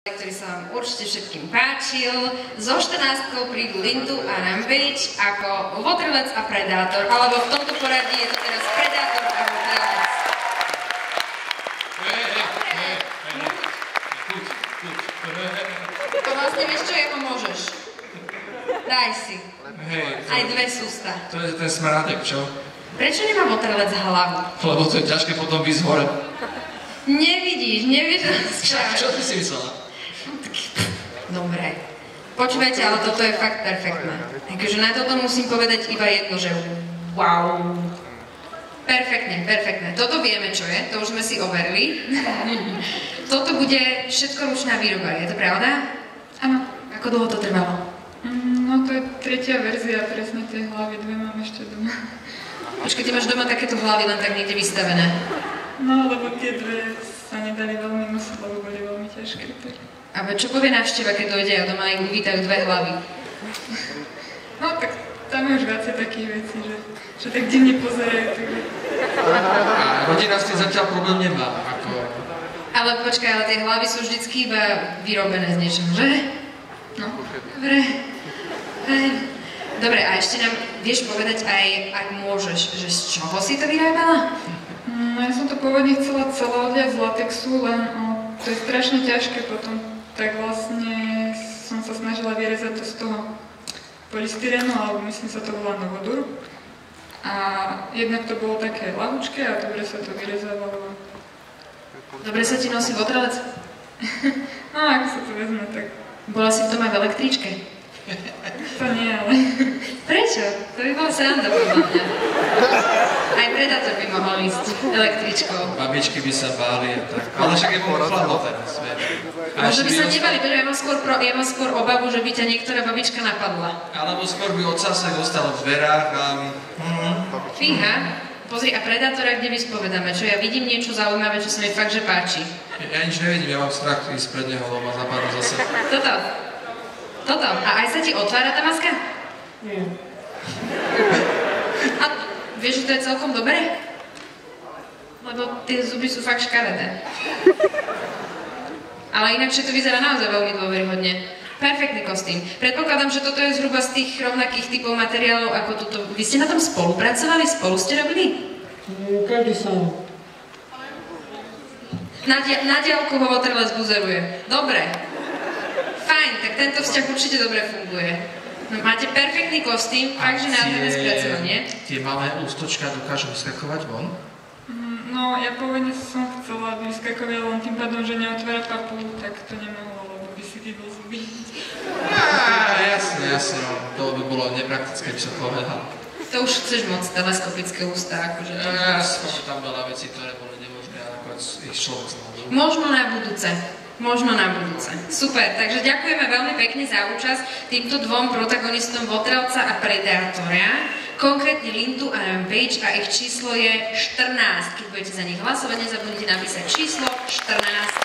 ktorý sa vám určite všetkým páčil. So 14 prídu Lindu a Rampage ako Votrelec a Predátor, alebo v tomto poradí je to teraz Predátor a Votrelec. To vlastne vieš čo, jeho môžeš. Daj si. Aj dve sústa. To je ten smrádek, čo? Prečo nemá Votrelec hlavu? Lebo to je ťažké potom výsť hore. Nevidíš Čo ty si myslela? Dobre. Počúvajte, ale toto je fakt perfektné. Takže na toto musím povedať iba jedno, že wow. Perfektne, perfektné. Toto vieme, čo je, to už sme si overili. Toto bude všetko ručná výroba, je to pravda? Áno. Ako dlho to trvalo? No to je tretia verzia, presne tie hlavy, dve mám ešte doma. Počkej, ty máš doma takéto hlavy len tak niekde vystavené. No, lebo tie dve sa nedali veľmi nosiť, lebo boli veľmi ťažké. A čo povie návšteva, keď dojde a doma ich uvítajú dve hlavy? No tak tam je už viacej takých vecí, že tak divne pozerajú. A rodina s tým zatiaľ problém nemá. Ale počkaj, ale tie hlavy sú vždycky iba vyrobené z niečoho, že? No, dobre. Dobre, a ešte nám vieš povedať aj, ak môžeš, že z čoho si to vyrábala? No ja som to pôvodne chcela celé odliať z latexu, len to je strašne ťažké potom. Tak vlastne som sa snažila vyrezať to z toho polystyrénu, alebo myslím sa to volá novodur. A jednak to bolo také ľahučké a dobre sa to vyrezávalo. Dobre sa ti nosí Votrelec? No, ako sa to vezme, tak... Bola si v tom aj v elektríčke? To nie, ale... Prečo? To by bola sranda podľa mňa. Aj Predátor by mohol ísť električkou. Babičky by sa báli a tak. Ale však je bolo chladno teraz, vieš. Možno by sa nebali, pretože ja mám skôr obavu, že by ťa niektorá babička napadla. Alebo skôr by odsásek ostal v dverách a... Fíha. Pozri, a Predátora kde vyspovedáme? Čo ja vidím niečo zaujímavé, čo sa mi fakt, že páči. Ja nič nevidím, ja mám strach ísť pred neho, lebo ma zapadnú zase. Toto. A aj sa ti otvára tá maska? Nie. A vieš, že to je celkom dobré? Lebo tie zuby sú fakt škaredé. Ale inakšie to vyzerá naozaj veľmi dôveryhodne. Perfektný kostým. Predpokladám, že toto je zhruba z tých rovnakých typov materiálov ako toto. Vy ste na tom spolupracovali? Spolu ste robili? Každý sám. Na diaľku ho Votrelec buzeruje. Dobre. Fajn, tak tento vzťah určite dobre funguje. No, máte perfektný kostým, fakt, že nádherné spracovanie. Tie malé ústočka dokážu vyskakovať von? No, ja pôvodne som chcela, aby vyskakovali len tým pádom, že neotvára papu, tak to nemohlo, lebo by si vydol zuby. Jasne, to by bolo nepraktické, by som povedal. To už chceš moc, teleskopické ústa, akože... Skôr tam veľa vecí, ktoré boli nemožné, ako ich človek znal. Možno na budúce. Super, takže ďakujeme veľmi pekne za účasť týmto dvom protagonistom Votrelca a Predátora, konkrétne Lindu a Rampage, a ich číslo je 14. Keď budete za nich hlasovať, nezabudnite napísať číslo 14.